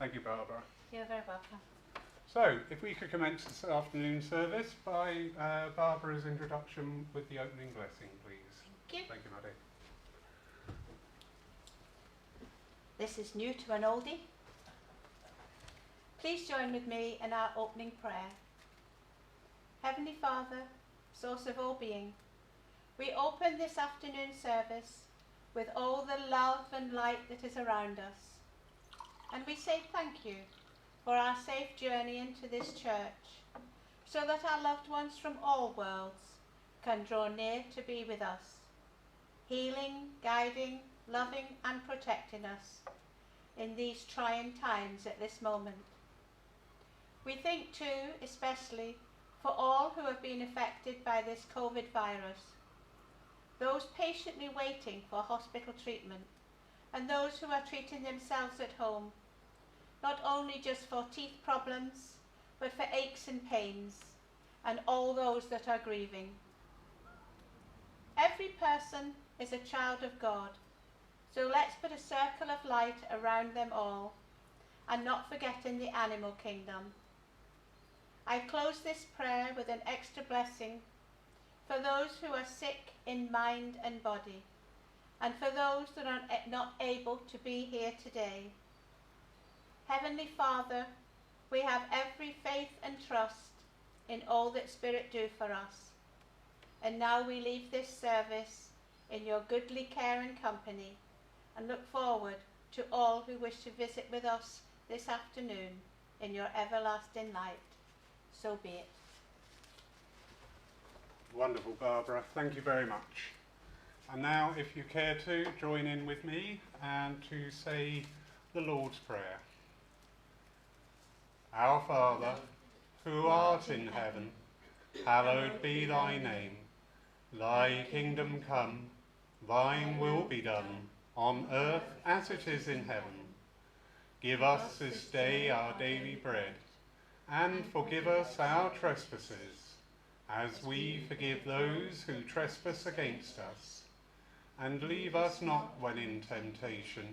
Thank you, Barbara. You're very welcome. So, if we could commence this afternoon service by Barbara's introduction with the opening blessing, please. Thank you. Thank you, Maddie. This is new to an oldie. Please join with me in our opening prayer. Heavenly Father, source of all being, we open this afternoon service with all the love and light that is around us. And we say thank you for our safe journey into this church, so that our loved ones from all worlds can draw near to be with us, healing, guiding, loving and protecting us in these trying times at this moment. We think too, especially, for all who have been affected by this COVID virus, those patiently waiting for hospital treatment, and those who are treating themselves at home, not only just for teeth problems, but for aches and pains, and all those that are grieving. Every person is a child of God, so let's put a circle of light around them all, and not forgetting the animal kingdom. I close this prayer with an extra blessing for those who are sick in mind and body, and for those that are not able to be here today. Heavenly Father, we have every faith and trust in all that Spirit do for us. And now we leave this service in your goodly care and company, and look forward to all who wish to visit with us this afternoon in your everlasting light. So be it. Wonderful, Barbara. Thank you very much. And now, if you care to, join in with me and to say the Lord's Prayer. Our Father, who art in heaven, hallowed be thy name. Thy kingdom come, thine will be done, on earth as it is in heaven. Give us this day our daily bread, and forgive us our trespasses, as we forgive those who trespass against us. And leave us not when in temptation,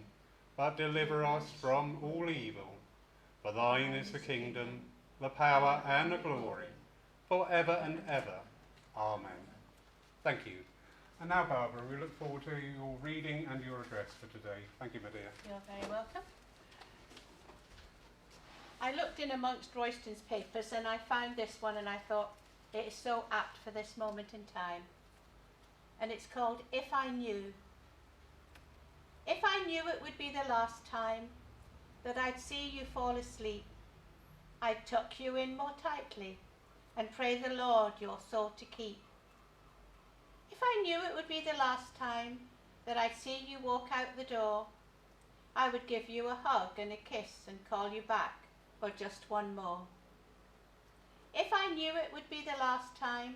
but deliver us from all evil. For thine is the kingdom, the power and the glory, for ever and ever. Amen. Thank you. And now, Barbara, we look forward to your reading and your address for today. Thank you, my dear. You're very welcome. I looked in amongst Royston's papers and I found this one, and I thought it is so apt for this moment in time. And it's called If I Knew. If I knew it would be the last time that I'd see you fall asleep, I'd tuck you in more tightly and pray the Lord your soul to keep. If I knew it would be the last time that I'd see you walk out the door, I would give you a hug and a kiss and call you back for just one more. If I knew it would be the last time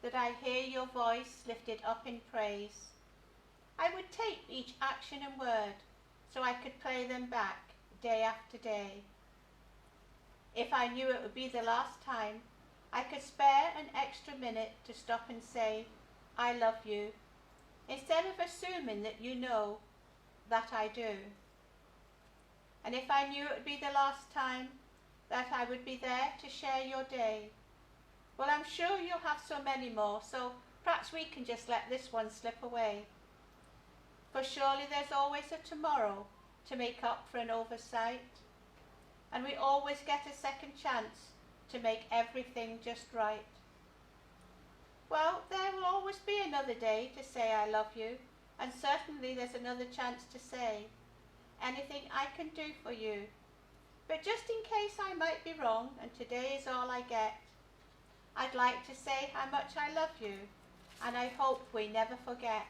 that I'd hear your voice lifted up in praise, I would tape each action and word so I could play them back day after day. If I knew it would be the last time, I could spare an extra minute to stop and say, I love you, instead of assuming that you know that I do. And if I knew it would be the last time that I would be there to share your day, well, I'm sure you'll have so many more, so perhaps we can just let this one slip away. For surely there's always a tomorrow to make up for an oversight, and we always get a second chance to make everything just right. Well, there will always be another day to say I love you, and certainly there's another chance to say anything I can do for you. But just in case I might be wrong, and today is all I get, I'd like to say how much I love you, and I hope we never forget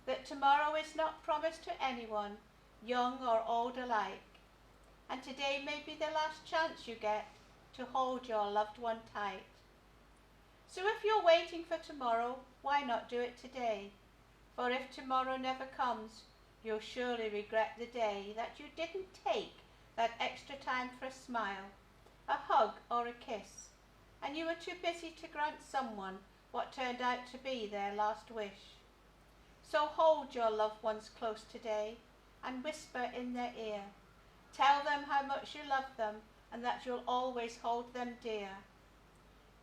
that tomorrow is not promised to anyone, young or old alike, and today may be the last chance you get to hold your loved one tight. So if you're waiting for tomorrow, why not do it today? For if tomorrow never comes, you'll surely regret the day that you didn't take that extra time for a smile, a hug or a kiss, and you were too busy to grant someone what turned out to be their last wish. So hold your loved ones close today and whisper in their ear, Tell them how much you love them and that you'll always hold them dear.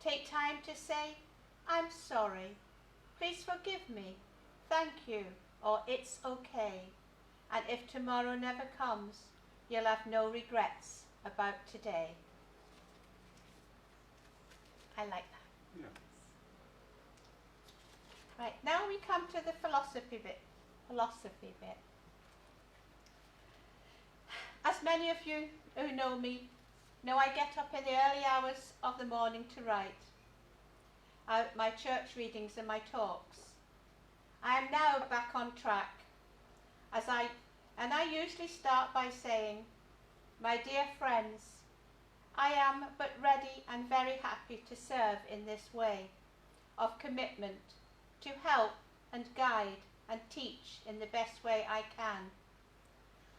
Take time to say, I'm sorry. Please forgive me. Thank you. Or it's okay. And if tomorrow never comes, you'll have no regrets about today. I like that. Yeah. Right, now we come to the philosophy bit. As many of you who know me know, I get up in the early hours of the morning to write out my church readings and my talks. I am now back on track, and I usually start by saying, my dear friends, I am but ready and very happy to serve in this way of commitment, to help and guide and teach in the best way I can.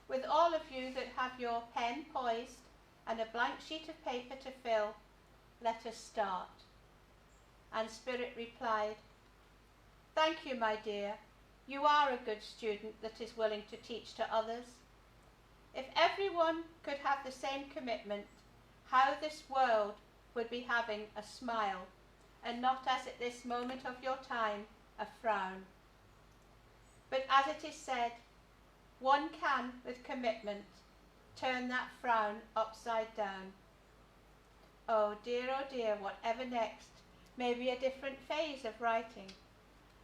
With all of you that have your pen poised and a blank sheet of paper to fill, let us start. And Spirit replied, thank you, my dear. You are a good student that is willing to teach to others. If everyone could have the same commitment, how this world would be having a smile, and not as at this moment of your time, a frown. But as it is said, one can, with commitment, turn that frown upside down. Oh dear, whatever next may be a different phase of writing.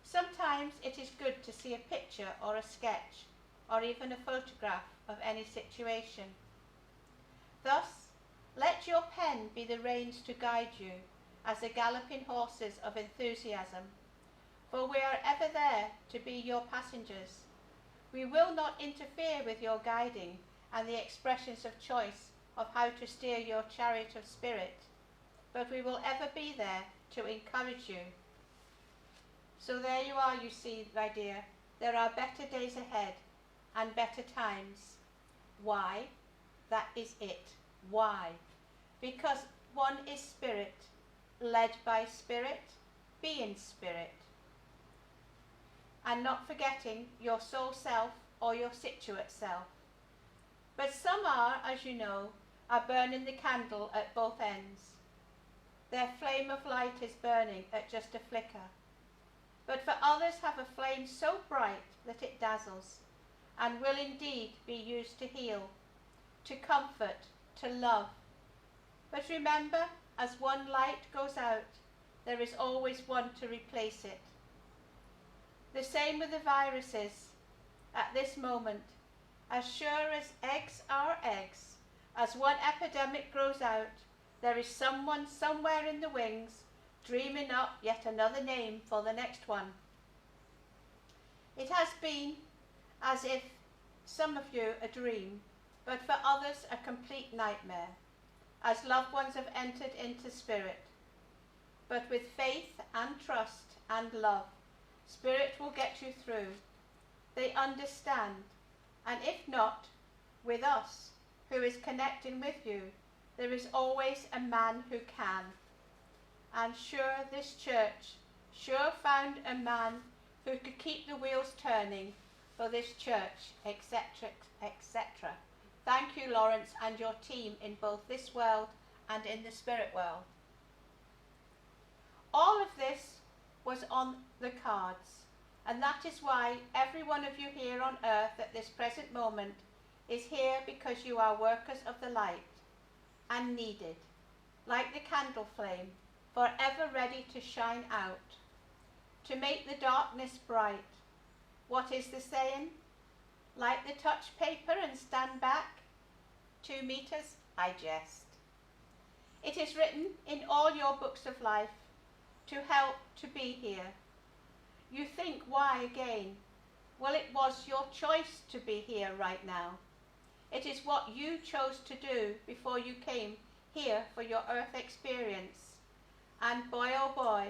Sometimes it is good to see a picture or a sketch, or even a photograph of any situation. Thus, let your pen be the reins to guide you as the galloping horses of enthusiasm, for we are ever there to be your passengers. We will not interfere with your guiding and the expressions of choice of how to steer your chariot of spirit, but we will ever be there to encourage you. So there you are, you see, my dear, there are better days ahead and better times. Why? That is it. Why? Because one is spirit, led by spirit, being spirit. And not forgetting your soul self or your situate self. But some are, as you know, are burning the candle at both ends. Their flame of light is burning at just a flicker. But for others have a flame so bright that it dazzles, and will indeed be used to heal, to comfort, to love. But remember, as one light goes out, there is always one to replace it. The same with the viruses at this moment. As sure as eggs are eggs, as one epidemic grows out, there is someone somewhere in the wings dreaming up yet another name for the next one. It has been, as if some of you, a dream, but for others a complete nightmare, as loved ones have entered into spirit. But with faith and trust and love, Spirit will get you through. They understand, and if not, with us, who is connecting with you, there is always a man who can. And sure, this church sure found a man who could keep the wheels turning for this church, etc., etc. Thank you, Lawrence, and your team in both this world and in the spirit world. All of this was on the cards, and that is why every one of you here on earth at this present moment is here, because you are workers of the light and needed, like the candle flame, forever ready to shine out, to make the darkness bright. What is the saying? Light the touch paper and stand back. 2 meters, I jest. It is written in all your books of life to help to be here. You think, why again? Well, it was your choice to be here right now. It is what you chose to do before you came here for your earth experience. And boy, oh boy,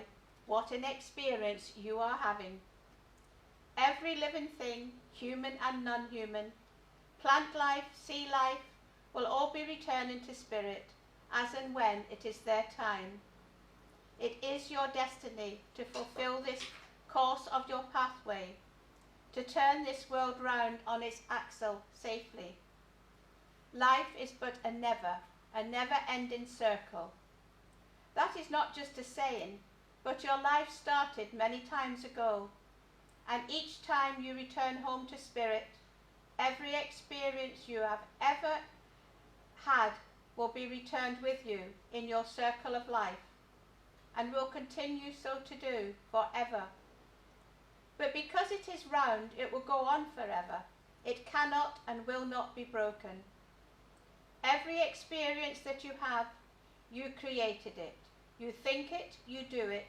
what an experience you are having. Every living thing, human and non-human, plant life, sea life, will all be returning to spirit as and when it is their time. It is your destiny to fulfill this course of your pathway, to turn this world round on its axle safely. Life is but a never-ending circle. That is not just a saying, but your life started many times ago, and each time you return home to spirit, every experience you have ever had will be returned with you in your circle of life, and will continue so to do forever. But because it is round, it will go on forever. It cannot and will not be broken. Every experience that you have, you created it. You think it, you do it.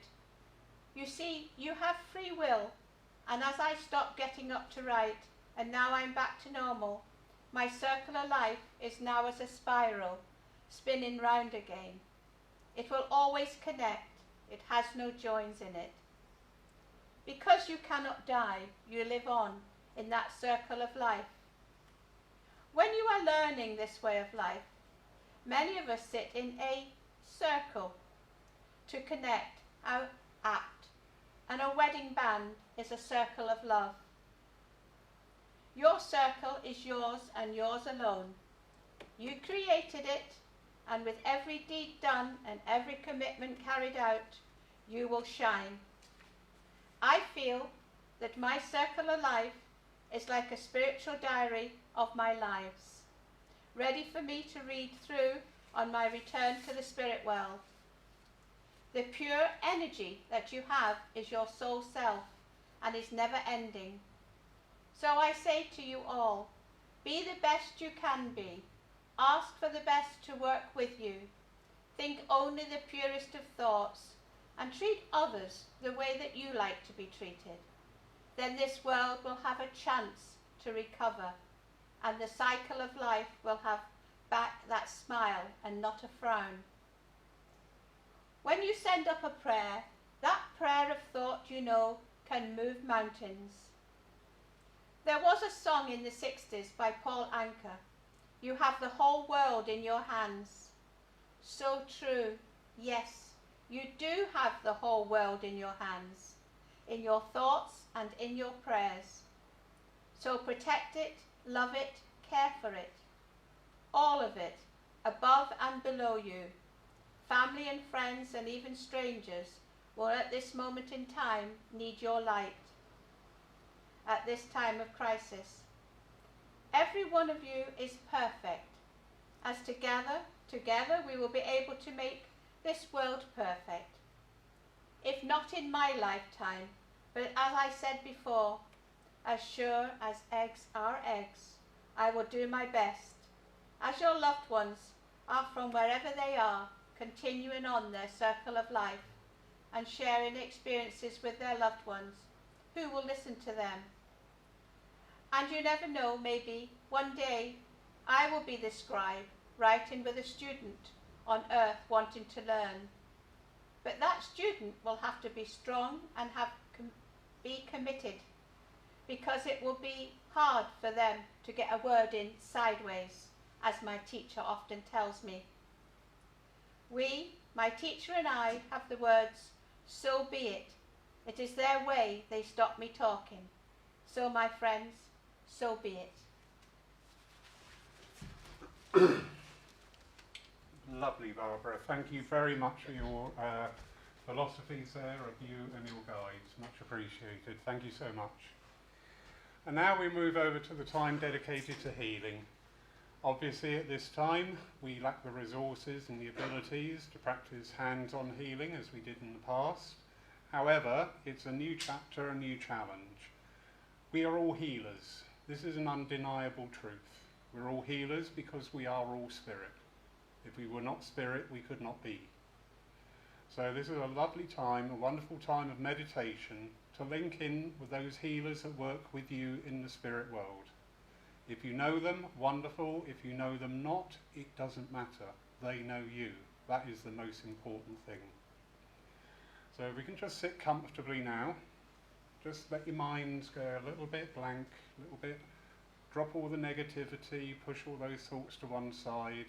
You see, you have free will, and as I stopped getting up to write, and now I'm back to normal, my circular life is now as a spiral, spinning round again. It will always connect. It has no joins in it. Because you cannot die, you live on in that circle of life. When you are learning this way of life, many of us sit in a circle to connect, how apt, and a wedding band is a circle of love. Your circle is yours and yours alone. You created it, and with every deed done and every commitment carried out, you will shine. I feel that my circular life is like a spiritual diary of my lives, ready for me to read through on my return to the spirit world. The pure energy that you have is your soul self and is never ending. So I say to you all, be the best you can be. Ask for the best to work with you. Think only the purest of thoughts and treat others the way that you like to be treated. Then this world will have a chance to recover, and the cycle of life will have back that smile and not a frown. When you send up a prayer, that prayer of thought, you know, can move mountains. There was a song in the 60s by Paul Anka, "You have the whole world in your hands." So true, yes, you do have the whole world in your hands, in your thoughts and in your prayers. So protect it, love it, care for it. All of it, above and below you. Family and friends and even strangers will at this moment in time need your light. At this time of crisis. Every one of you is perfect, as together we will be able to make this world perfect. If not in my lifetime, but as I said before, as sure as eggs are eggs, I will do my best, as your loved ones are from wherever they are, continuing on their circle of life and sharing experiences with their loved ones who will listen to them. And you never know, maybe one day I will be the scribe writing with a student on earth wanting to learn. But that student will have to be strong and be committed, because it will be hard for them to get a word in sideways, as my teacher often tells me. We, my teacher and I, have the words, "So be it." It is their way they stop me talking. So, my friends, so be it. Lovely, Barbara. Thank you very much for your philosophies there of you and your guides. Much appreciated. Thank you so much. And now we move over to the time dedicated to healing. Obviously, at this time, we lack the resources and the abilities to practice hands-on healing as we did in the past. However, it's a new chapter, a new challenge. We are all healers. This is an undeniable truth. We're all healers because we are all spirit. If we were not spirit, we could not be. So this is a lovely time, a wonderful time of meditation to link in with those healers that work with you in the spirit world. If you know them, wonderful. If you know them not, it doesn't matter. They know you. That is the most important thing. So if we can just sit comfortably now. Just let your minds go a little bit blank, a little bit. Drop all the negativity, push all those thoughts to one side.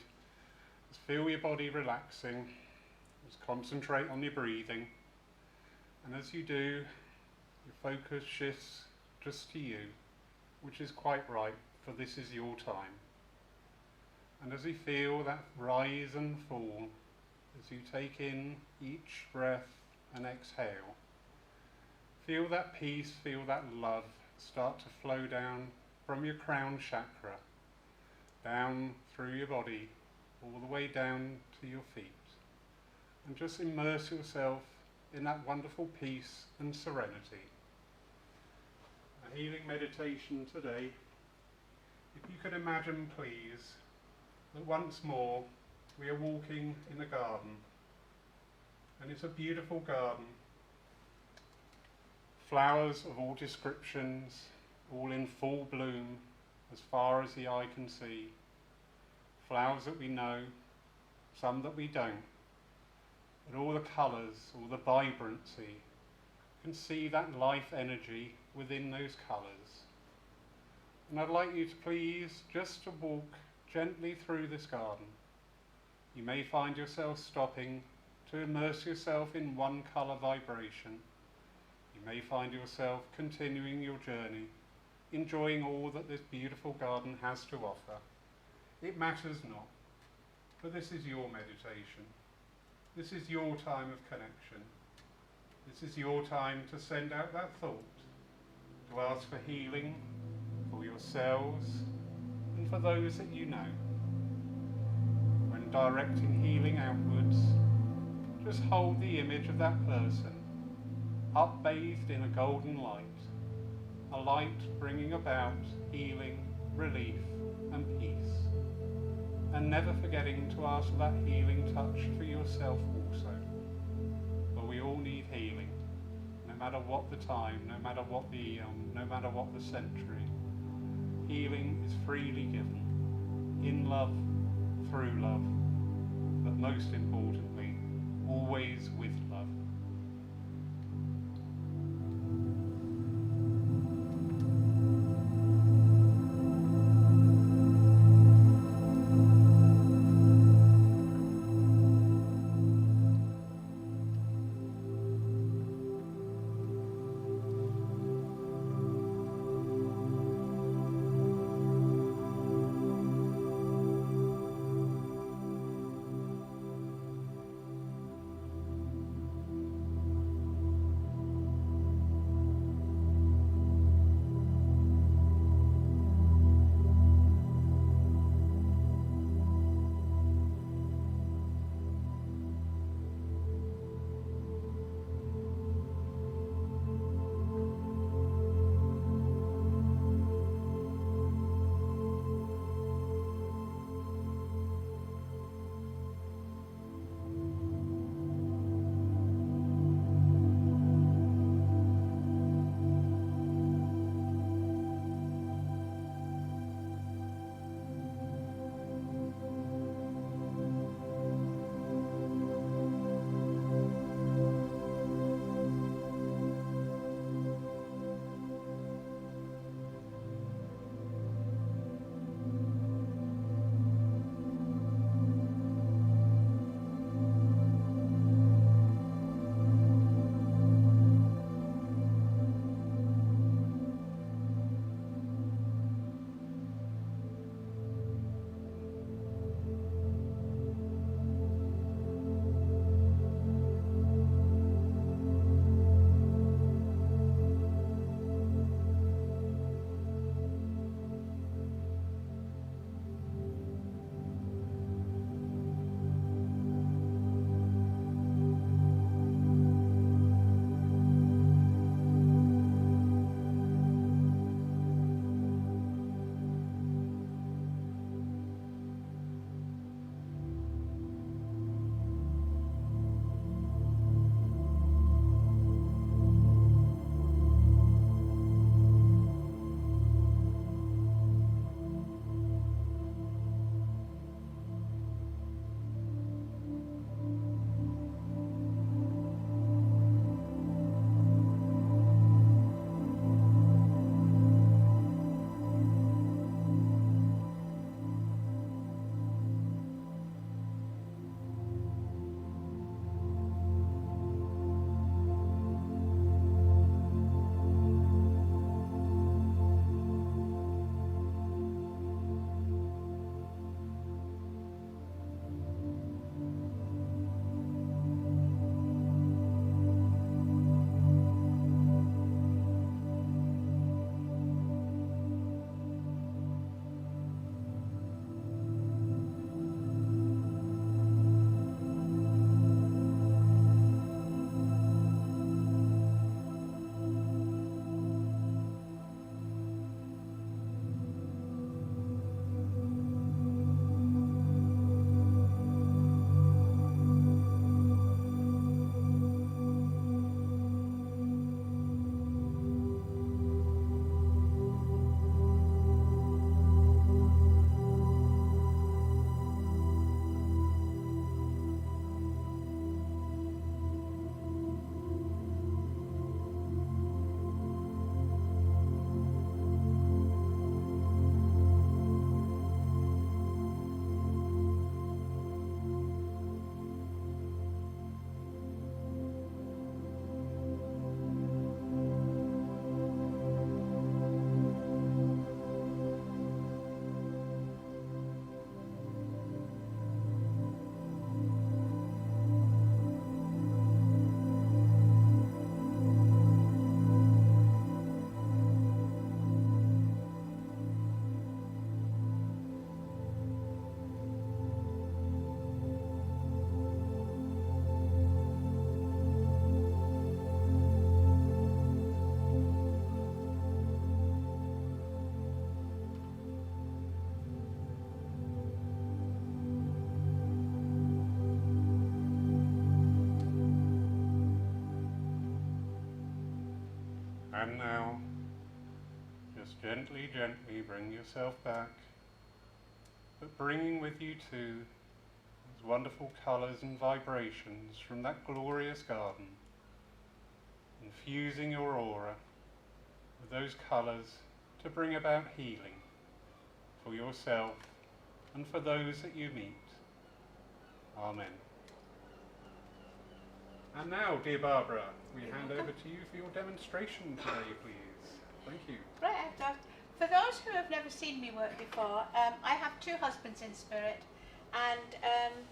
Just feel your body relaxing. Just concentrate on your breathing. And as you do, your focus shifts just to you, which is quite right, for this is your time. And as you feel that rise and fall, as you take in each breath and exhale, feel that peace, feel that love start to flow down from your crown chakra, down through your body, all the way down to your feet. And just immerse yourself in that wonderful peace and serenity. A healing meditation today. If you could imagine, please, that once more we are walking in a garden, and it's a beautiful garden. Flowers of all descriptions, all in full bloom as far as the eye can see. Flowers that we know, some that we don't, but all the colours, all the vibrancy. You can see that life energy within those colours. And I'd like you to please just to walk gently through this garden. You may find yourself stopping to immerse yourself in one colour vibration. You may find yourself continuing your journey, enjoying all that this beautiful garden has to offer. It matters not, but this is your meditation. This is your time of connection. This is your time to send out that thought, to ask for healing for yourselves and for those that you know. When directing healing outwards, just hold the image of that person, upbathed in a golden light, a light bringing about healing, relief and peace. And never forgetting to ask for that healing touch for yourself also. For we all need healing, no matter what the time, no matter what the eon, no matter what the century. Healing is freely given, in love, through love, but most importantly, always with love. And now, just gently, gently bring yourself back, but bringing with you too those wonderful colours and vibrations from that glorious garden, infusing your aura with those colours to bring about healing for yourself and for those that you meet. Amen. And now, dear Barbara, we hand over to you for your demonstration today, please. Thank you. Right, for those who have never seen me work before, I have two husbands in spirit, and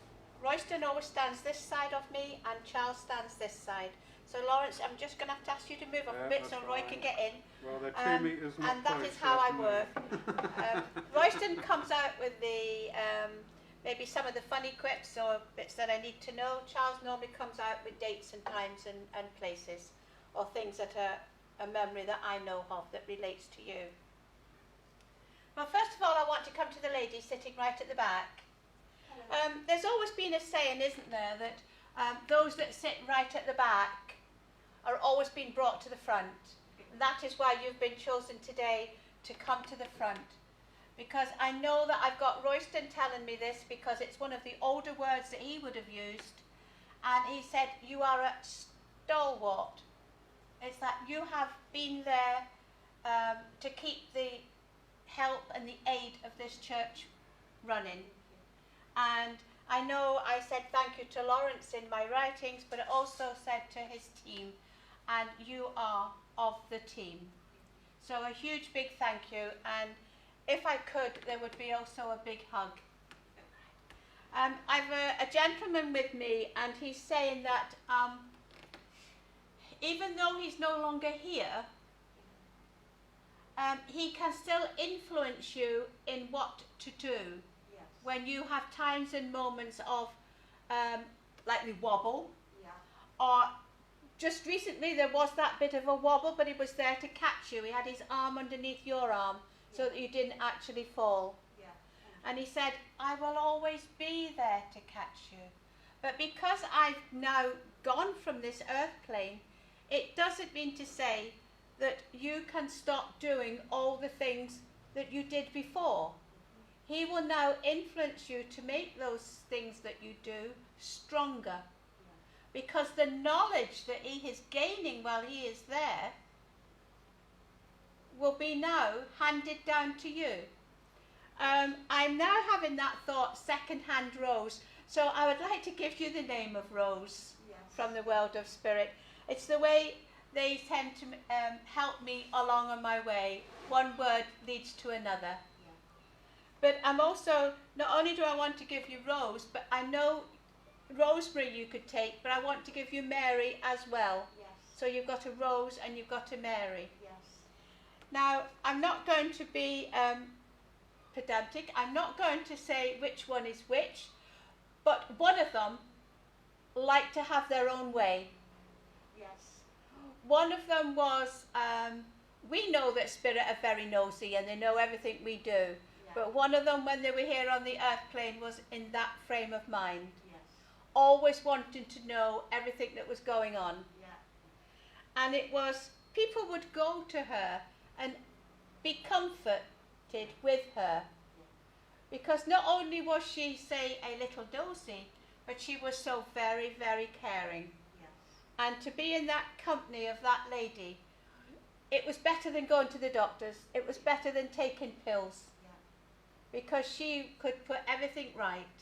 Royston always stands this side of me and Charles stands this side. So Lawrence, I'm just going to have to ask you to move up a bit so Roy can get in. Well, they're 2 meters not and that close, is how I certainly. work. Royston comes out with the maybe some of the funny quips or bits that I need to know. Charles normally comes out with dates and times and places, or things that are a memory that I know of that relates to you. Well, first of all, I want to come to the lady sitting right at the back. There's always been a saying, isn't there, that those that sit right at the back are always being brought to the front. And that is why you've been chosen today to come to the front. Because I know that I've got Royston telling me this because it's one of the older words that he would have used. And he said, you are a stalwart. It's that you have been there to keep the help and the aid of this church running. And I know I said thank you to Lawrence in my writings, but it also said to his team, and you are of the team. So a huge big thank you, and if I could, there would be also a big hug. I've a gentleman with me, and he's saying that even though he's no longer here, he can still influence you in what to do. Yes. When you have times and moments of, like we wobble, Yeah. or just recently there was that bit of a wobble, but he was there to catch you. He had his arm underneath your arm so that you didn't actually fall. Yeah. And he said, I will always be there to catch you. But because I've now gone from this earth plane, it doesn't mean to say that you can stop doing all the things that you did before. He will now influence you to make those things that you do stronger. Because the knowledge that he is gaining while he is there will be now handed down to you. I'm now having that thought, second-hand Rose. So I would like to give you the name of Rose Yes. from the world of spirit. It's the way they tend to help me along on my way. One word leads to another. Yeah. But I'm also, not only do I want to give you Rose, but I know Rosemary you could take, but I want to give you Mary as well. Yes. So you've got a Rose and you've got a Mary. Yes. Now, I'm not going to be pedantic. I'm not going to say which one is which, but one of them like to have their own way. Yes. One of them was, we know that spirit are very nosy and they know everything we do, Yeah. but one of them when they were here on the earth plane was in that frame of mind, Yes. always wanting to know everything that was going on. Yeah. And it was, people would go to her and be comforted with her. Because not only was she, say, a little dozy, but she was so very, very caring. Yes. And to be in that company of that lady, it was better than going to the doctors. It was better than taking pills. Yeah. Because she could put everything right.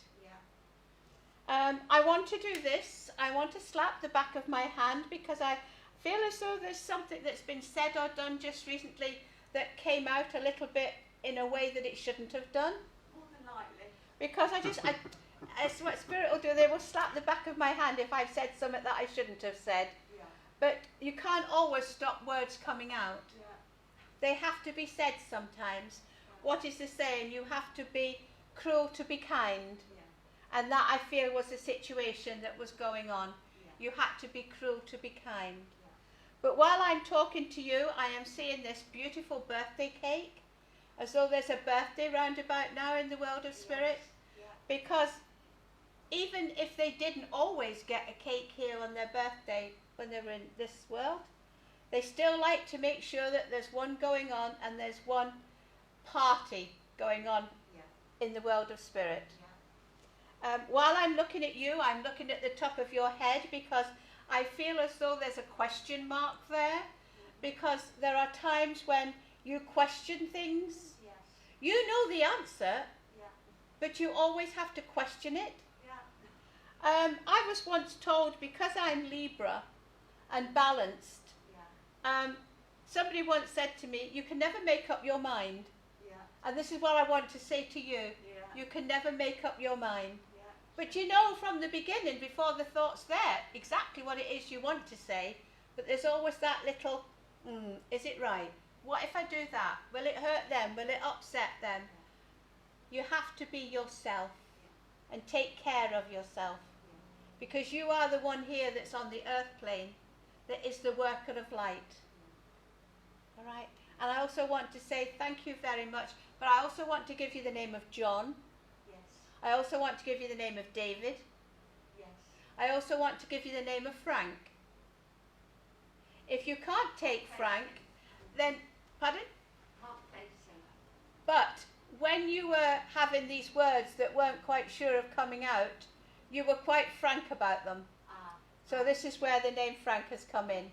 Yeah. I want to do this. I want to slap the back of my hand because I feel as though there's something that's been said or done just recently that came out a little bit in a way that it shouldn't have done. More than likely. Because it's what spirit will do. They will slap the back of my hand if I've said something that I shouldn't have said. Yeah. But you can't always stop words coming out. Yeah. They have to be said sometimes. What is the saying? You have to be cruel to be kind. Yeah. And that I feel was the situation that was going on. Yeah. You had to be cruel to be kind. Yeah. But while I'm talking to you, I am seeing this beautiful birthday cake, as though there's a birthday round about now in the world of spirit. Yeah. Because even if they didn't always get a cake here on their birthday when they were in this world, They still like to make sure that there's one going on and there's one party going on Yeah. in the world of spirit. Yeah. While I'm looking at you, I'm looking at the top of your head because I feel as though there's a question mark there, because there are times when you question things. Yes. You know the answer, Yeah. but you always have to question it. Yeah. I was once told, because I'm Libra and balanced, Yeah. somebody once said to me, you can never make up your mind. Yeah. And this is what I want to say to you. Yeah. You can never make up your mind. Yeah. But you know from the beginning, before the thought's there, exactly what it is you want to say. But there's always that little, is it right? What if I do that? Will it hurt them? Will it upset them? You have to be yourself and take care of yourself. Because you are the one here that's on the earth plane that is the worker of light. All right? And I also want to say thank you very much, but I also want to give you the name of John. Yes. I also want to give you the name of David. Yes. I also want to give you the name of Frank. If you can't take Frank, then, pardon? Can't play the singer. But when you were having these words that weren't quite sure of coming out, you were quite frank about them. Ah. So this is where the name Frank has come in.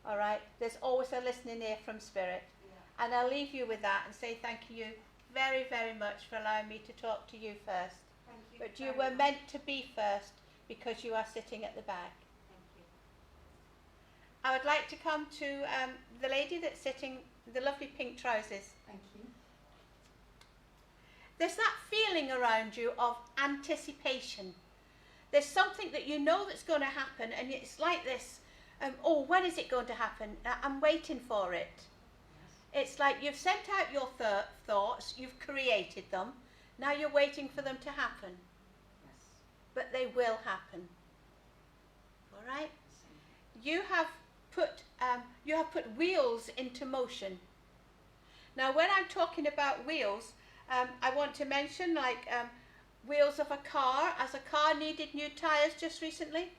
All right? There's always a listening ear from Spirit. Yeah. And I'll leave you with that and say thank you very, very much for allowing me to talk to you first. Thank you. But you very were much. meant to be first because you are sitting at the back. Thank you. I would like to come to the lady that's sitting, the lovely pink trousers. Thank you. There's that feeling around you of anticipation. There's something that you know that's going to happen, and it's like this, oh, when is it going to happen? I'm waiting for it. Yes. It's like you've sent out your thoughts, you've created them, now you're waiting for them to happen. Yes. But they will happen. All right? You have put wheels into motion. Now, when I'm talking about wheels, I want to mention wheels of a car. Has a car needed new tyres just recently?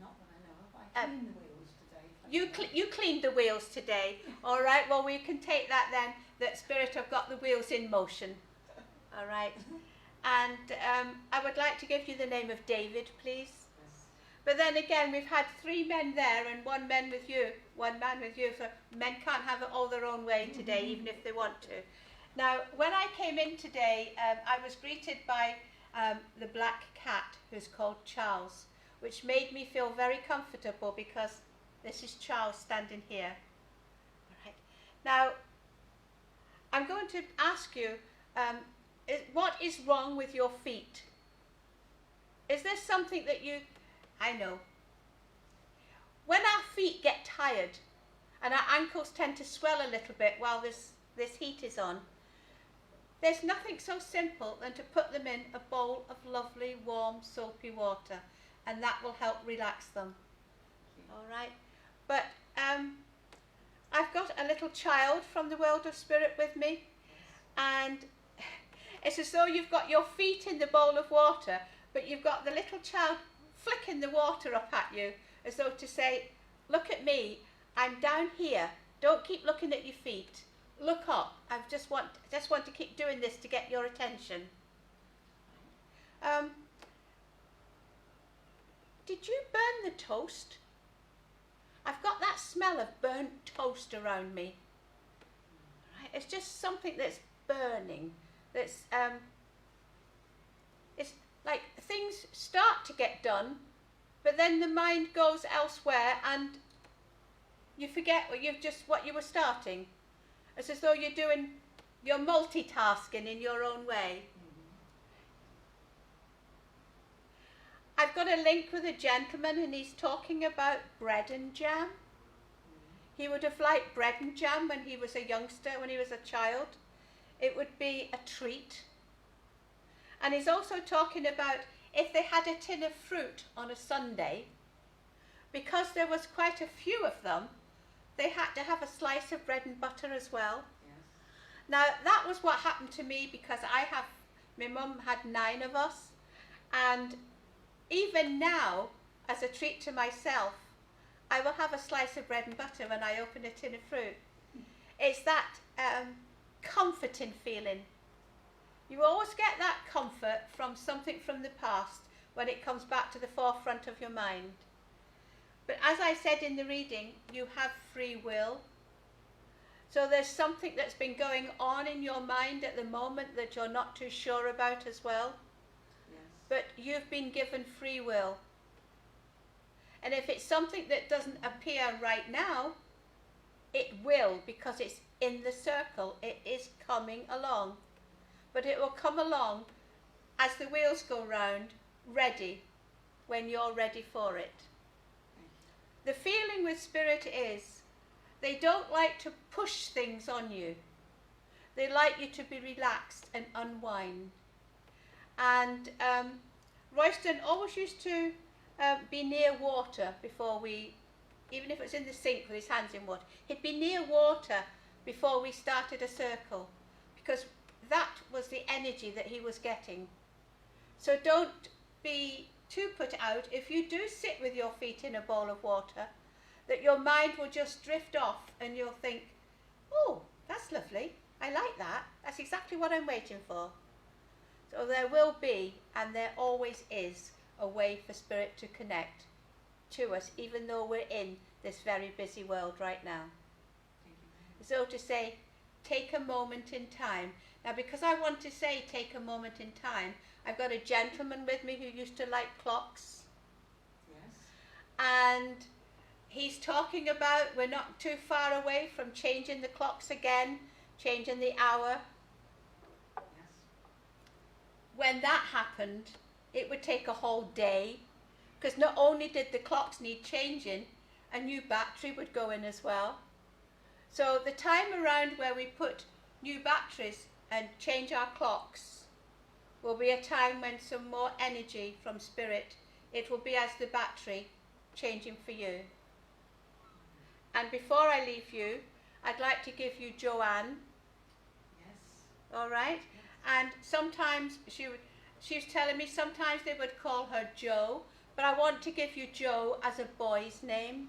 Not that I know of. I cleaned the wheels today. You cleaned the wheels today. All right. Well, we can take that then. That Spirit have got the wheels in motion. All right. And I would like to give you the name of David, please. Yes. But then again, we've had 3 men there and 1 man with you. So men can't have it all their own way today, even if they want to. Now, when I came in today, I was greeted by the black cat, who's called Charles, which made me feel very comfortable because this is Charles standing here. All right. Now, I'm going to ask you, what is wrong with your feet? Is there something that I know. When our feet get tired and our ankles tend to swell a little bit while this heat is on, there's nothing so simple than to put them in a bowl of lovely, warm, soapy water, and that will help relax them. All right? But I've got a little child from the world of spirit with me, and it's as though you've got your feet in the bowl of water, but you've got the little child flicking the water up at you, as though to say, look at me, I'm down here, don't keep looking at your feet. Look up. I just want to keep doing this to get your attention. Did you burn the toast? I've got that smell of burnt toast around me. Right? It's just something that's burning. That's it's like things start to get done, but then the mind goes elsewhere and you forget what you were starting. It's as though you're multitasking in your own way. I've got a link with a gentleman and he's talking about bread and jam. He would have liked bread and jam when he was a youngster, when he was a child. It would be a treat. And he's also talking about if they had a tin of fruit on a Sunday, because there was quite a few of them, they had to have a slice of bread and butter as well. Yes. Now, that was what happened to me because my mum had 9 of us. And even now, as a treat to myself, I will have a slice of bread and butter when I open a tin of fruit. It's that comforting feeling. You always get that comfort from something from the past when it comes back to the forefront of your mind. But as I said in the reading, you have free will. So there's something that's been going on in your mind at the moment that you're not too sure about as well. Yes. But you've been given free will. And if it's something that doesn't appear right now, it will, because it's in the circle. It is coming along. But it will come along as the wheels go round, ready, when you're ready for it. The feeling with Spirit is they don't like to push things on you. They like you to be relaxed and unwind. And Royston always used to be near water before we, even if it was in the sink with his hands in water, he'd be near water before we started a circle, because that was the energy that he was getting. So don't be too put out if you do sit with your feet in a bowl of water, that your mind will just drift off and you'll think, oh, that's lovely, I like that, that's exactly what I'm waiting for. So there will be, and there always is, a way for Spirit to connect to us, even though we're in this very busy world right now. So to say, take a moment in time. Now, because I want to say take a moment in time, I've got a gentleman with me who used to like clocks. Yes. And he's talking about we're not too far away from changing the clocks again, changing the hour. Yes. When that happened, it would take a whole day, because not only did the clocks need changing, a new battery would go in as well. So the time around where we put new batteries and change our clocks will be a time when some more energy from Spirit, it will be as the battery changing for you. And before I leave you, I'd like to give you Joanne. Yes. All right? And sometimes she was telling me sometimes they would call her Joe, but I want to give you Joe as a boy's name,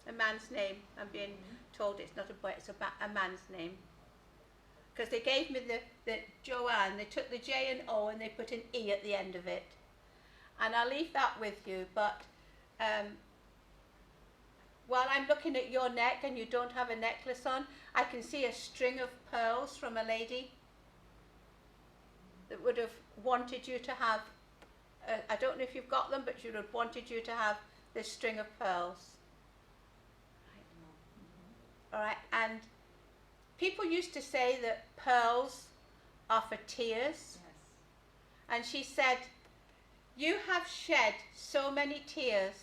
a man's name. I'm being told it's not a boy, it's a man's name. Because they gave me the Joanne, they took the J and O and they put an E at the end of it. And I'll leave that with you, but while I'm looking at your neck and you don't have a necklace on, I can see a string of pearls from a lady that would have wanted you to have, I don't know if you've got them, but she would have wanted you to have this string of pearls. All right, and people used to say that pearls are for tears. Yes. And she said, you have shed so many tears.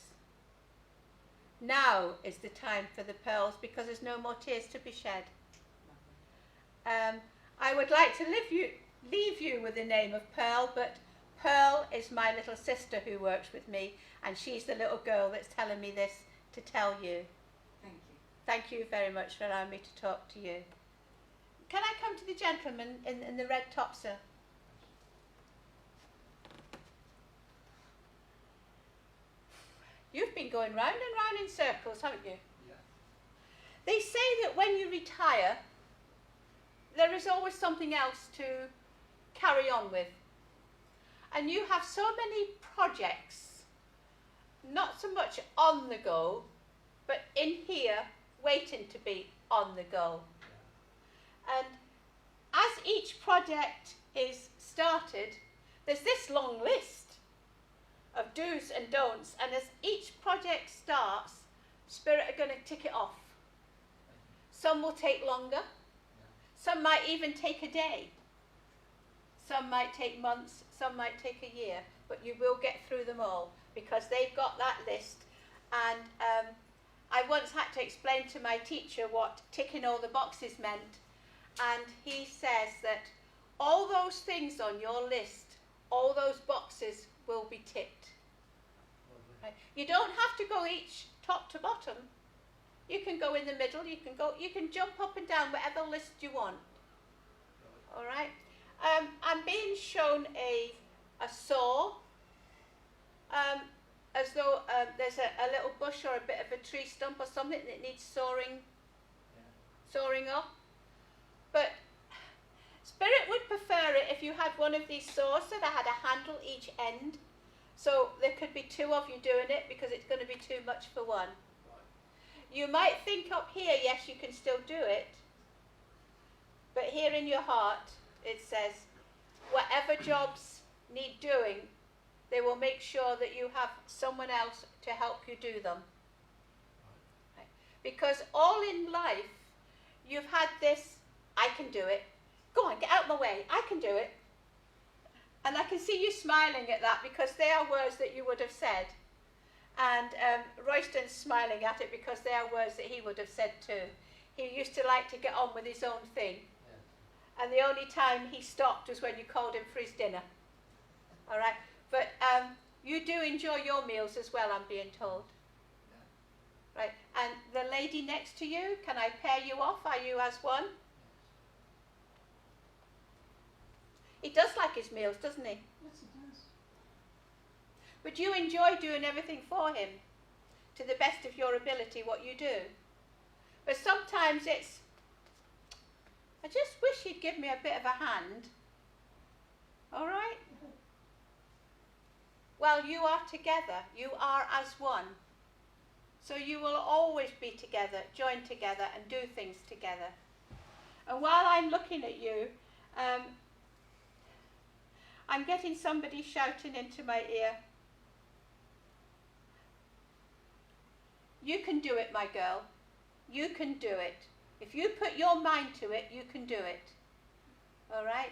Now is the time for the pearls, because there's no more tears to be shed. I would like to leave you with the name of Pearl, but Pearl is my little sister who works with me, and she's the little girl that's telling me this to tell you. Thank you. Thank you very much for allowing me to talk to you. Can I come to the gentleman in the red top, sir? You've been going round and round in circles, haven't you? Yeah. They say that when you retire, there is always something else to carry on with. And you have so many projects, not so much on the go, but in here, waiting to be on the go. And as each project is started, there's this long list of do's and don'ts, and as each project starts, Spirit are going to tick it off. Some will take longer, some might even take a day, some might take months, some might take a year, but you will get through them all, because they've got that list. And I once had to explain to my teacher what ticking all the boxes meant, and he says that all those things on your list, all those boxes will be ticked. Right? You don't have to go each top to bottom. You can go in the middle, you can jump up and down whatever list you want. All right? I'm being shown a saw, as though there's a little bush or a bit of a tree stump or something that needs sawing off. But Spirit would prefer it if you had one of these saws that had a handle each end. So there could be two of you doing it because it's going to be too much for one. You might think up here, yes, you can still do it. But here in your heart, it says, whatever jobs need doing, they will make sure that you have someone else to help you do them. Right. Because all in life, you've had this, I can do it. Go on, get out of my way. I can do it. And I can see you smiling at that because they are words that you would have said. And Royston's smiling at it because they are words that he would have said too. He used to like to get on with his own thing. And the only time he stopped was when you called him for his dinner. All right? But you do enjoy your meals as well, I'm being told. Right? And the lady next to you, can I pair you off? Are you as one? He does like his meals, doesn't he? Yes, it does. But you enjoy doing everything for him to the best of your ability, what you do. But sometimes it's, I just wish he'd give me a bit of a hand. All right? Well, you are together. You are as one. So you will always be together, join together and do things together. And while I'm looking at you, I'm getting somebody shouting into my ear. You can do it, my girl. You can do it. If you put your mind to it, you can do it. All right?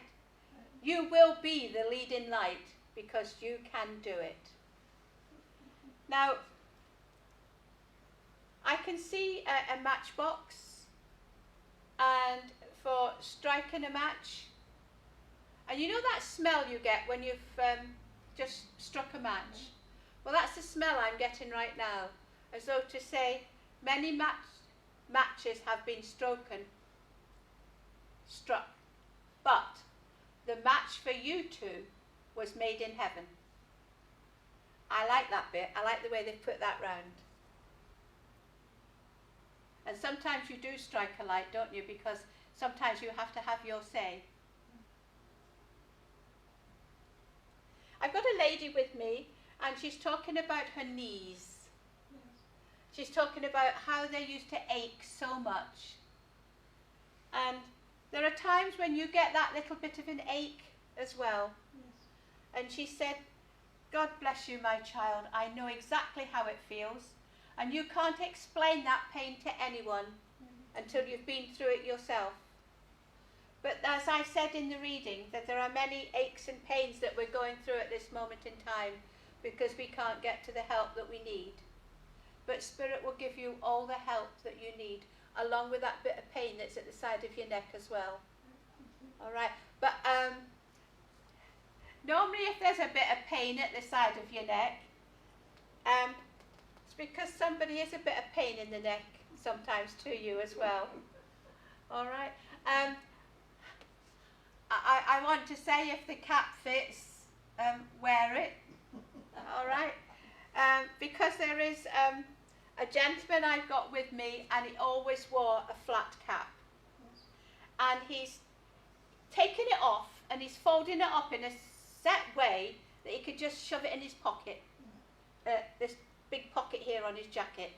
You will be the leading light because you can do it. Now, I can see a matchbox and for striking a match. And you know that smell you get when you've just struck a match? Well, that's the smell I'm getting right now. As though to say, many matches have been struck. But the match for you two was made in heaven. I like that bit. I like the way they've put that round. And sometimes you do strike a light, don't you? Because sometimes you have to have your say. I've got a lady with me, and she's talking about her knees. She's talking about how they used to ache so much. And there are times when you get that little bit of an ache as well. Yes. And she said, God bless you, my child. I know exactly how it feels. And you can't explain that pain to anyone until you've been through it yourself. But as I said in the reading, that there are many aches and pains that we're going through at this moment in time because we can't get to the help that we need. But Spirit will give you all the help that you need, along with that bit of pain that's at the side of your neck as well. All right. But normally if there's a bit of pain at the side of your neck, it's because somebody is a bit of pain in the neck sometimes to you as well. All right. I want to say if the cap fits, wear it. All right. Because there is a gentleman I've got with me, and he always wore a flat cap. And he's taken it off, and he's folding it up in a set way that he could just shove it in his pocket. This big pocket here on his jacket.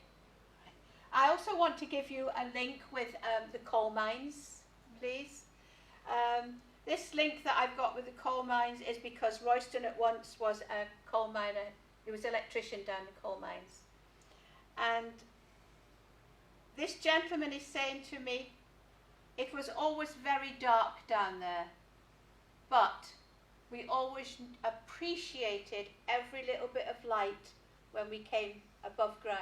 I also want to give you a link with the coal mines, please. This link that I've got with the coal mines is because Royston at once was a coal miner. He was an electrician down the coal mines. And this gentleman is saying to me, it was always very dark down there, but we always appreciated every little bit of light when we came above ground.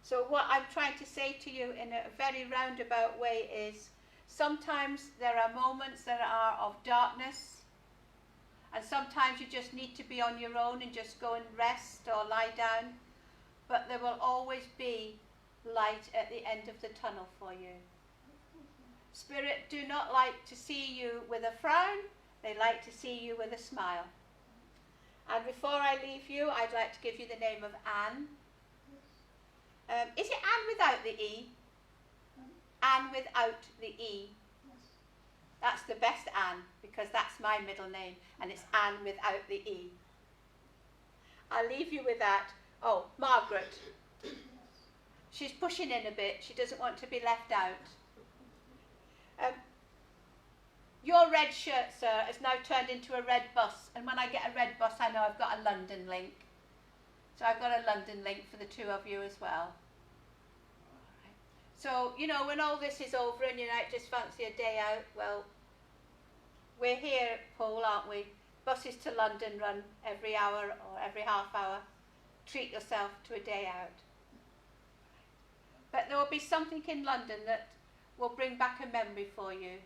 So what I'm trying to say to you in a very roundabout way is, sometimes there are moments that are of darkness, and sometimes you just need to be on your own and just go and rest or lie down. But there will always be light at the end of the tunnel for you. Spirit do not like to see you with a frown. They like to see you with a smile. And before I leave you, I'd like to give you the name of Anne. Is it Anne without the E? Anne without the E. That's the best Anne, because that's my middle name, and it's Anne without the E. I'll leave you with that. Oh, Margaret. She's pushing in a bit. She doesn't want to be left out. Your red shirt, sir, has now turned into a red bus, and when I get a red bus, I know I've got a London link. So I've got a London link for the two of you as well. So, you know, when all this is over and you might just fancy a day out, well, we're here, Paul, aren't we? Buses to London run every hour or every half hour. Treat yourself to a day out. But there will be something in London that will bring back a memory for you.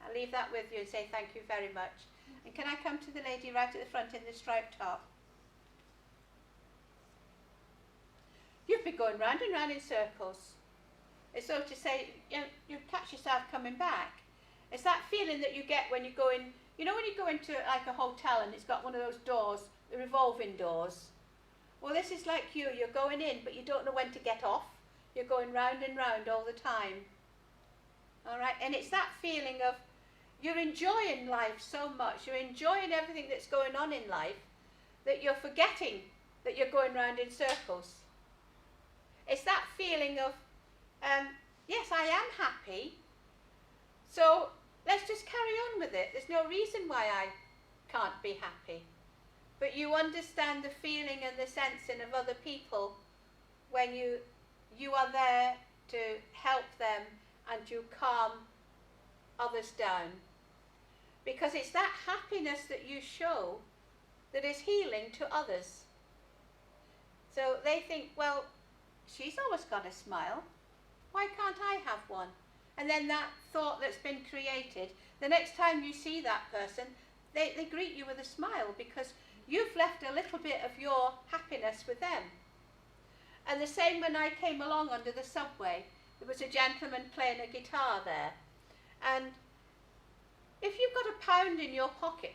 I'll leave that with you and say thank you very much. And can I come to the lady right at the front in the striped top? You've been going round and round in circles. It's so to say, you catch yourself coming back. It's that feeling that you get when you go in, you know when you go into like a hotel and it's got one of those doors, the revolving doors. Well, this is like you're going in, but you don't know when to get off. You're going round and round all the time. All right, and it's that feeling of you're enjoying life so much, you're enjoying everything that's going on in life, that you're forgetting that you're going round in circles. It's that feeling of, yes, I am happy, so let's just carry on with it. There's no reason why I can't be happy. But you understand the feeling and the sensing of other people when you are there to help them and you calm others down. Because it's that happiness that you show that is healing to others. So they think, well, she's always got a smile. Why can't I have one? And then that thought that's been created, the next time you see that person, they greet you with a smile because you've left a little bit of your happiness with them. And the same when I came along under the subway, there was a gentleman playing a guitar there. And if you've got £1 in your pocket,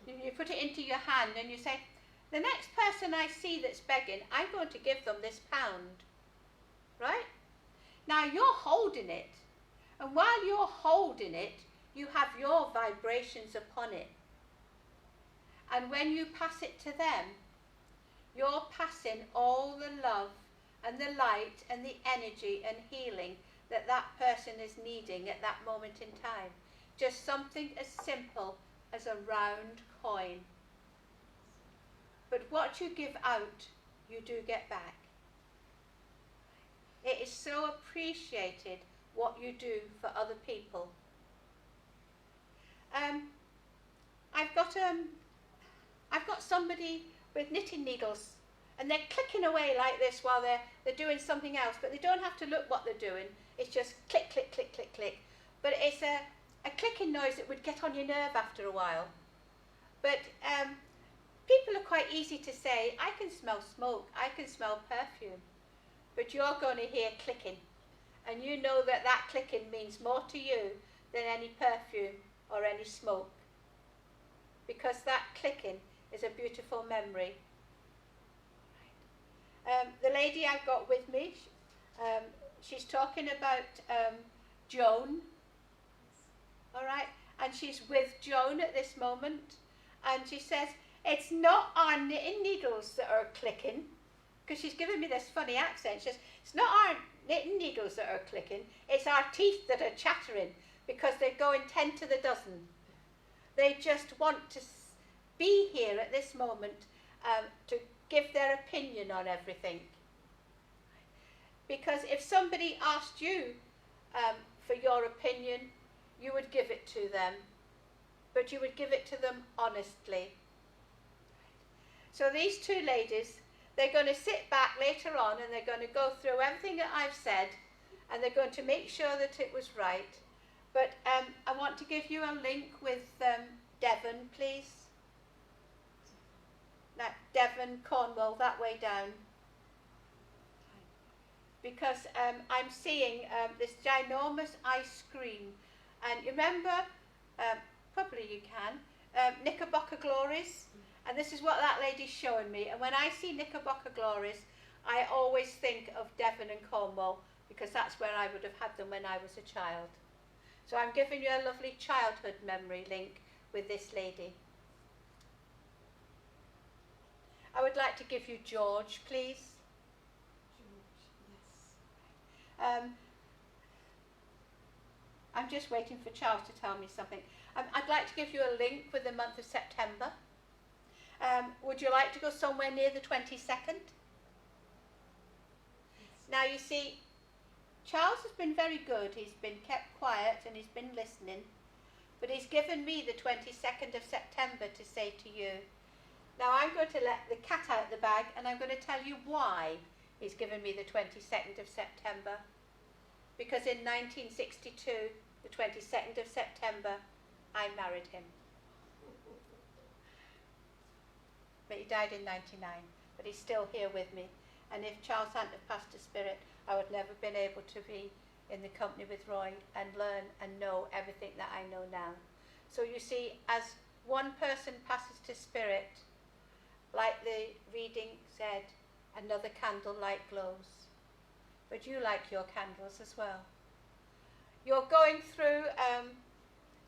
you put it into your hand and you say, the next person I see that's begging, I'm going to give them this £1. Right? Now you're holding it. And while you're holding it, you have your vibrations upon it. And when you pass it to them, you're passing all the love and the light and the energy and healing that that person is needing at that moment in time. Just something as simple as a round coin. But what you give out, you do get back. It is so appreciated what you do for other people. I've got somebody with knitting needles and they're clicking away like this while they're doing something else, but they don't have to look what they're doing. It's just click, click, click, click, click. But it's a clicking noise that would get on your nerve after a while. But people are quite easy to say, I can smell smoke, I can smell perfume. But you're going to hear clicking. And you know that that clicking means more to you than any perfume or any smoke. Because that clicking is a beautiful memory. The lady I've got with me, she's talking about Joan. All right? And she's with Joan at this moment. And she says, it's not our knitting needles that are clicking. Because she's giving me this funny accent. She says, it's not our knitting needles that are clicking. It's our teeth that are chattering. Because they're going 10 to the dozen. They just want to be here at this moment to give their opinion on everything. Because if somebody asked you for your opinion, you would give it to them. But you would give it to them honestly. So these two ladies, they're going to sit back later on and they're going to go through everything that I've said and they're going to make sure that it was right. But I want to give you a link with Devon, please. Now, Devon, Cornwall, that way down. Because I'm seeing this ginormous ice cream. And you remember, probably you can, Knickerbocker Glories, and this is what that lady's showing me. And when I see Knickerbocker Glories, I always think of Devon and Cornwall, because that's where I would have had them when I was a child. So I'm giving you a lovely childhood memory link with this lady. I would like to give you George, please. George, yes. I'm just waiting for Charles to tell me something. I'd like to give you a link with the month of September. Would you like to go somewhere near the 22nd? Now you see, Charles has been very good. He's been kept quiet and he's been listening. But he's given me the 22nd of September to say to you. Now I'm going to let the cat out the bag and I'm going to tell you why he's given me the 22nd of September. Because in 1962, the 22nd of September, I married him. But he died in 99, but he's still here with me. And if Charles hadn't have passed to spirit, I would never have been able to be in the company with Roy and learn and know everything that I know now. So you see, as one person passes to spirit, like the reading said, another candle light glows. But you like your candles as well. You're going through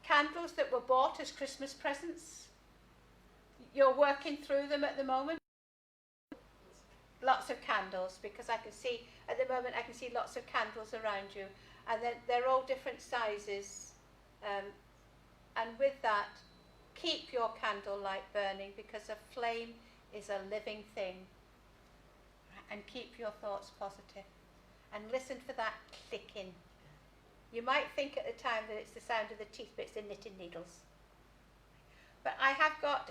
candles that were bought as Christmas presents. You're working through them at the moment. Lots of candles, because I can see, at the moment I can see lots of candles around you. And they're all different sizes. And with that, keep your candle light burning, because a flame is a living thing. And keep your thoughts positive. And listen for that clicking. You might think at the time that it's the sound of the teeth, but it's the knitting needles. But I have got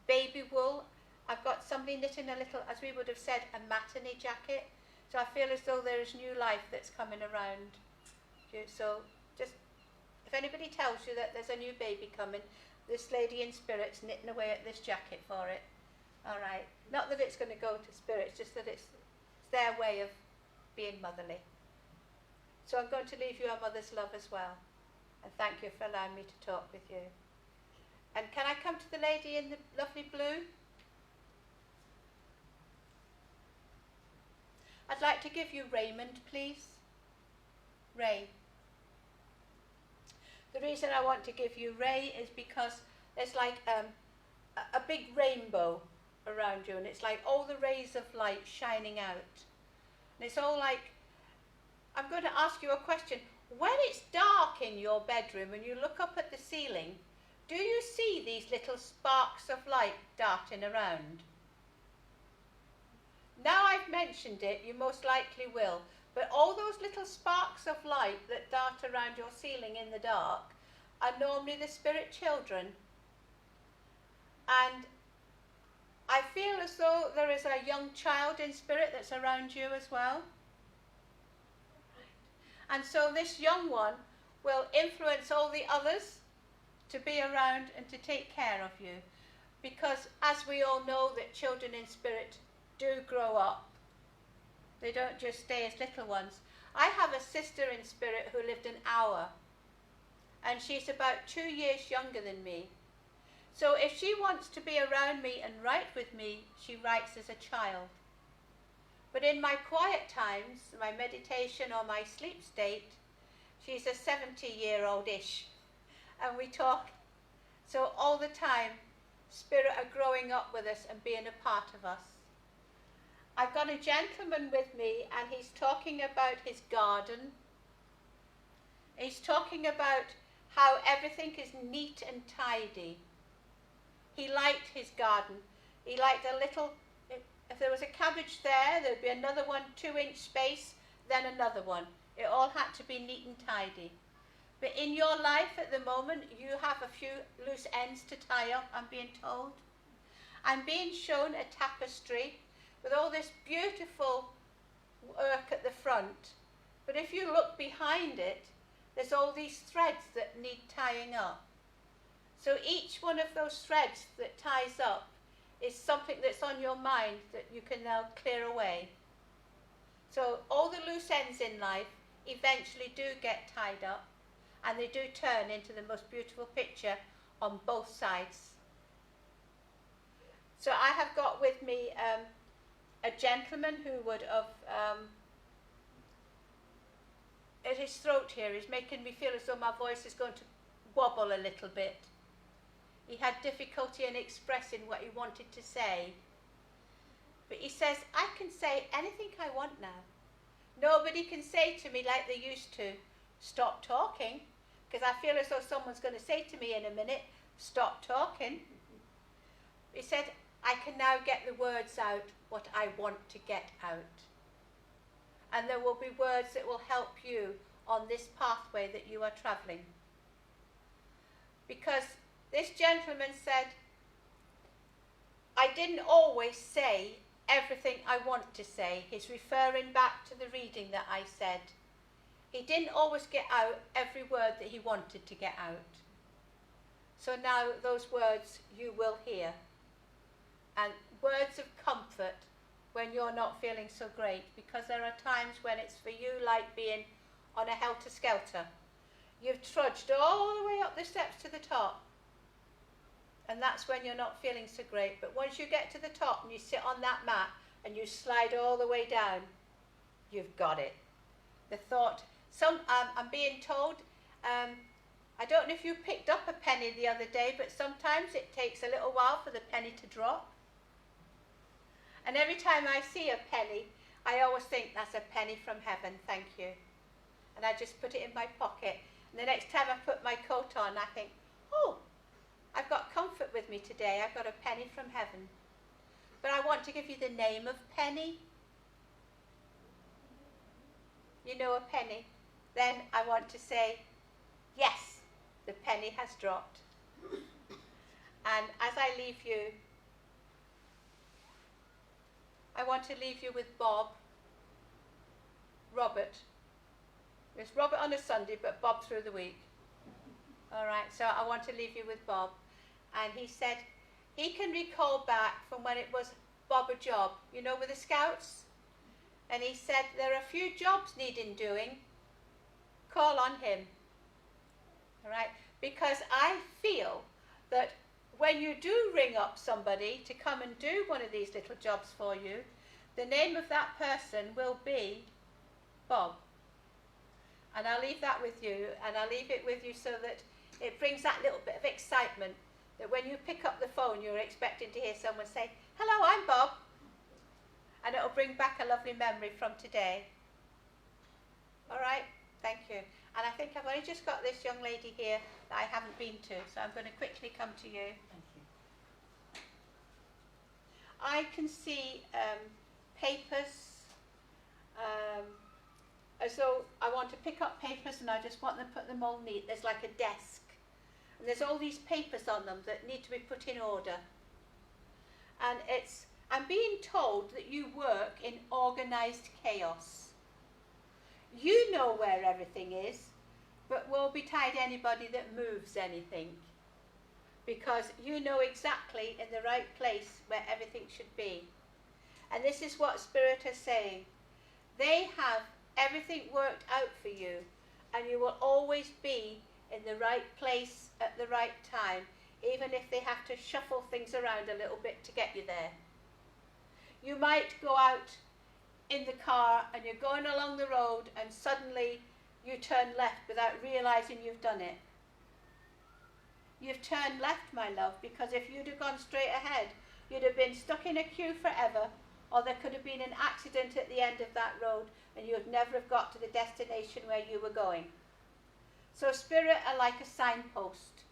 baby wool. I've got somebody knitting a little, as we would have said, a matinee jacket. So I feel as though there is new life that's coming around you. So just, if anybody tells you that there's a new baby coming, this lady in spirit's knitting away at this jacket for it. All right. Not that it's going to go to spirit, it's just that it's their way of being motherly. So I'm going to leave you a mother's love as well. And thank you for allowing me to talk with you. And can I come to the lady in the lovely blue? I'd like to give you Raymond, please. Ray. The reason I want to give you Ray is because there's like a big rainbow around you, and it's like all the rays of light shining out. And it's all like, I'm going to ask you a question. When it's dark in your bedroom and you look up at the ceiling, do you see these little sparks of light darting around? Now I've mentioned it, you most likely will, but all those little sparks of light that dart around your ceiling in the dark are normally the spirit children. And I feel as though there is a young child in spirit that's around you as well. And so this young one will influence all the others to be around and to take care of you. Because as we all know that children in spirit do grow up. They don't just stay as little ones. I have a sister in spirit who lived an hour. And she's about 2 years younger than me. So if she wants to be around me and write with me, she writes as a child. But in my quiet times, my meditation or my sleep state, she's a 70-year-old-ish. And we talk. So all the time, spirit are growing up with us and being a part of us. I've got a gentleman with me and he's talking about his garden. He's talking about how everything is neat and tidy. He liked his garden. He liked a little, if there was a cabbage there, there'd be another one 2-inch space, then another one. It all had to be neat and tidy. But in your life at the moment, you have a few loose ends to tie up, I'm being told. I'm being shown a tapestry with all this beautiful work at the front. But if you look behind it, there's all these threads that need tying up. So each one of those threads that ties up is something that's on your mind that you can now clear away. So all the loose ends in life eventually do get tied up, and they do turn into the most beautiful picture on both sides. So I have got with me a gentleman who would have, at his throat here is making me feel as though my voice is going to wobble a little bit. He had difficulty in expressing what he wanted to say. But he says, I can say anything I want now. Nobody can say to me like they used to, stop talking, because I feel as though someone's going to say to me in a minute, stop talking. He said, I can now get the words out, what I want to get out. And there will be words that will help you on this pathway that you are travelling. Because this gentleman said, I didn't always say everything I want to say. He's referring back to the reading that I said. He didn't always get out every word that he wanted to get out. So now those words you will hear. And words of comfort when you're not feeling so great, because there are times when it's for you like being on a helter-skelter. You've trudged all the way up the steps to the top, and that's when you're not feeling so great. But once you get to the top and you sit on that mat and you slide all the way down, you've got it. The thought, I'm being told, I don't know if you picked up a penny the other day, but sometimes it takes a little while for the penny to drop. And every time I see a penny, I always think that's a penny from heaven, thank you. And I just put it in my pocket. And the next time I put my coat on, I think, oh, I've got comfort with me today. I've got a penny from heaven. But I want to give you the name of penny. You know a penny. Then I want to say, yes, the penny has dropped. And as I leave you, I want to leave you with Bob, Robert. It's Robert on a Sunday, but Bob through the week. All right, so I want to leave you with Bob. And he said he can recall back from when it was Bob a job, you know, with the Scouts. And he said there are a few jobs needing doing. Call on him. All right, because I feel that when you do ring up somebody to come and do one of these little jobs for you, the name of that person will be Bob. And I'll leave that with you, and I'll leave it with you so that it brings that little bit of excitement, that when you pick up the phone, you're expecting to hear someone say, hello, I'm Bob. And it'll bring back a lovely memory from today. All right, thank you. And I think I've only just got this young lady here that I haven't been to, so I'm going to quickly come to you. Thank you. I can see papers, as though I want to pick up papers and I just want to put them all neat. There's like a desk, and there's all these papers on them that need to be put in order. And I'm being told that you work in organised chaos. You know where everything is, but woe betide anybody that moves anything, because you know exactly in the right place where everything should be. And this is what Spirit is saying. They have everything worked out for you, and you will always be in the right place at the right time, even if they have to shuffle things around a little bit to get you there. You might go out in the car and you're going along the road and suddenly you turn left without realising you've done it. You've turned left, my love, because if you'd have gone straight ahead, you'd have been stuck in a queue forever, or there could have been an accident at the end of that road and you'd never have got to the destination where you were going. So Spirit are like a signpost,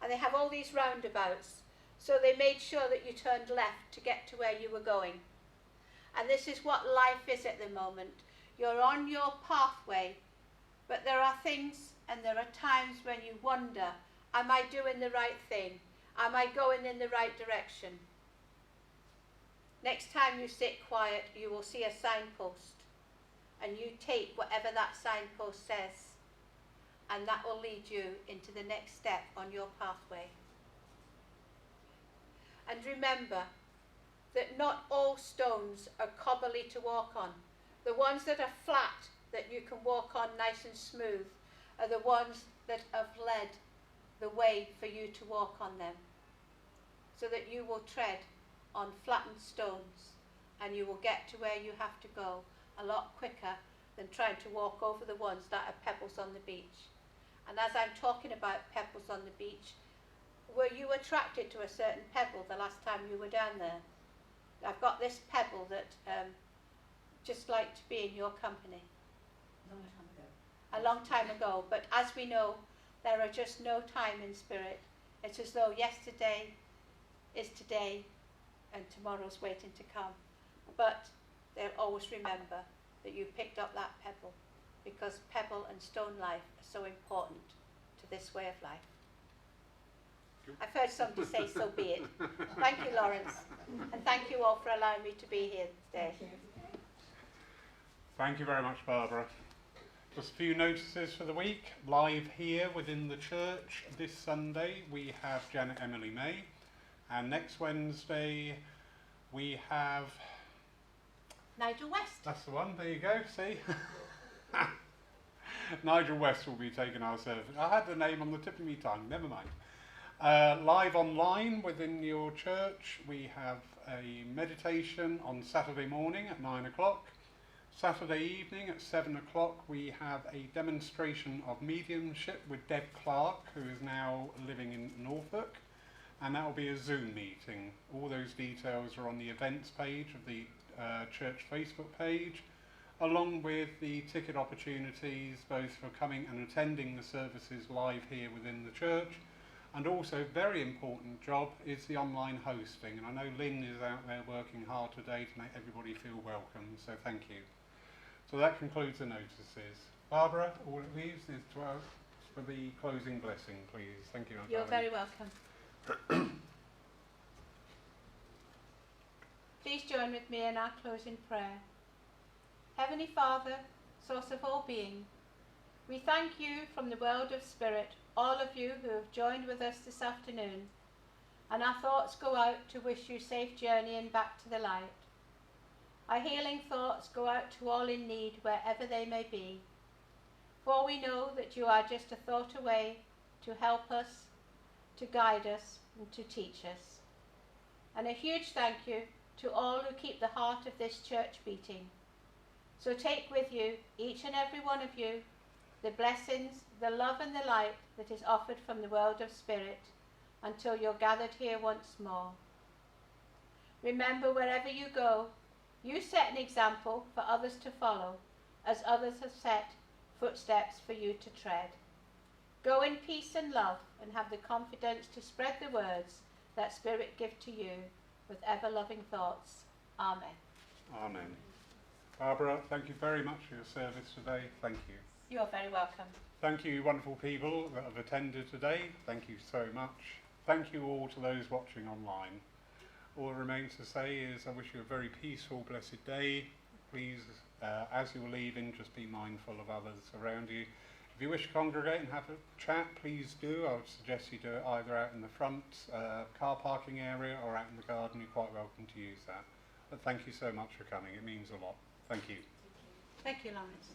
and they have all these roundabouts, so they made sure that you turned left to get to where you were going. And this is what life is at the moment. You're on your pathway, but there are things and there are times when you wonder, am I doing the right thing? Am I going in the right direction? Next time you sit quiet, you will see a signpost, and you take whatever that signpost says, and that will lead you into the next step on your pathway. And remember that not all stones are cobbly to walk on. The ones that are flat, that you can walk on nice and smooth, are the ones that have led the way for you to walk on them, so that you will tread on flattened stones and you will get to where you have to go a lot quicker than trying to walk over the ones that are pebbles on the beach. And as I'm talking about pebbles on the beach, were you attracted to a certain pebble the last time you were down there? I've got this pebble that just like to be in your company. Long time ago. A long time ago, but as we know, there are just no time in spirit. It's as though yesterday is today and tomorrow's waiting to come. But they'll always remember that you picked up that pebble, because pebble and stone life are so important to this way of life. I've heard somebody say, so be it. Thank you, Lawrence, and thank you all for allowing me to be here today. Thank you. Thank you very much, Barbara. Just a few notices for the week. Live here within the church this Sunday, we have Janet Emily May. And next Wednesday, we have... Nigel West. That's the one, there you go, see? Nigel West will be taking our service. I had the name on the tip of my tongue, never mind. Live online within your church, we have a meditation on Saturday morning at 9 o'clock. Saturday evening at 7 o'clock, we have a demonstration of mediumship with Deb Clark, who is now living in Norfolk. And that will be a Zoom meeting. All those details are on the events page of the church Facebook page, along with the ticket opportunities both for coming and attending the services live here within the church, and also very important job is the online hosting, and I know Lynn is out there working hard today to make everybody feel welcome, so thank you. So that concludes the notices. Barbara, all it leaves is to ask for the closing blessing, please. Thank you. You're very welcome. Please join with me in our closing prayer. Heavenly Father, source of all being, we thank you from the world of spirit, all of you who have joined with us this afternoon, and our thoughts go out to wish you safe journey and back to the light. Our healing thoughts go out to all in need wherever they may be, for we know that you are just a thought away to help us, to guide us, and to teach us. And a huge thank you to all who keep the heart of this church beating. So take with you, each and every one of you, the blessings, the love and the light that is offered from the world of spirit until you're gathered here once more. Remember, wherever you go, you set an example for others to follow, as others have set footsteps for you to tread. Go in peace and love, and have the confidence to spread the words that Spirit give to you with ever-loving thoughts. Amen. Amen. Barbara, thank you very much for your service today. Thank you. You're very welcome. Thank you, wonderful people that have attended today. Thank you so much. Thank you all to those watching online. All that remains to say is I wish you a very peaceful, blessed day. Please, as you're leaving, just be mindful of others around you. If you wish to congregate and have a chat, please do. I would suggest you do it either out in the front car parking area or out in the garden. You're quite welcome to use that. But thank you so much for coming. It means a lot. Thank you. Thank you, Lawrence.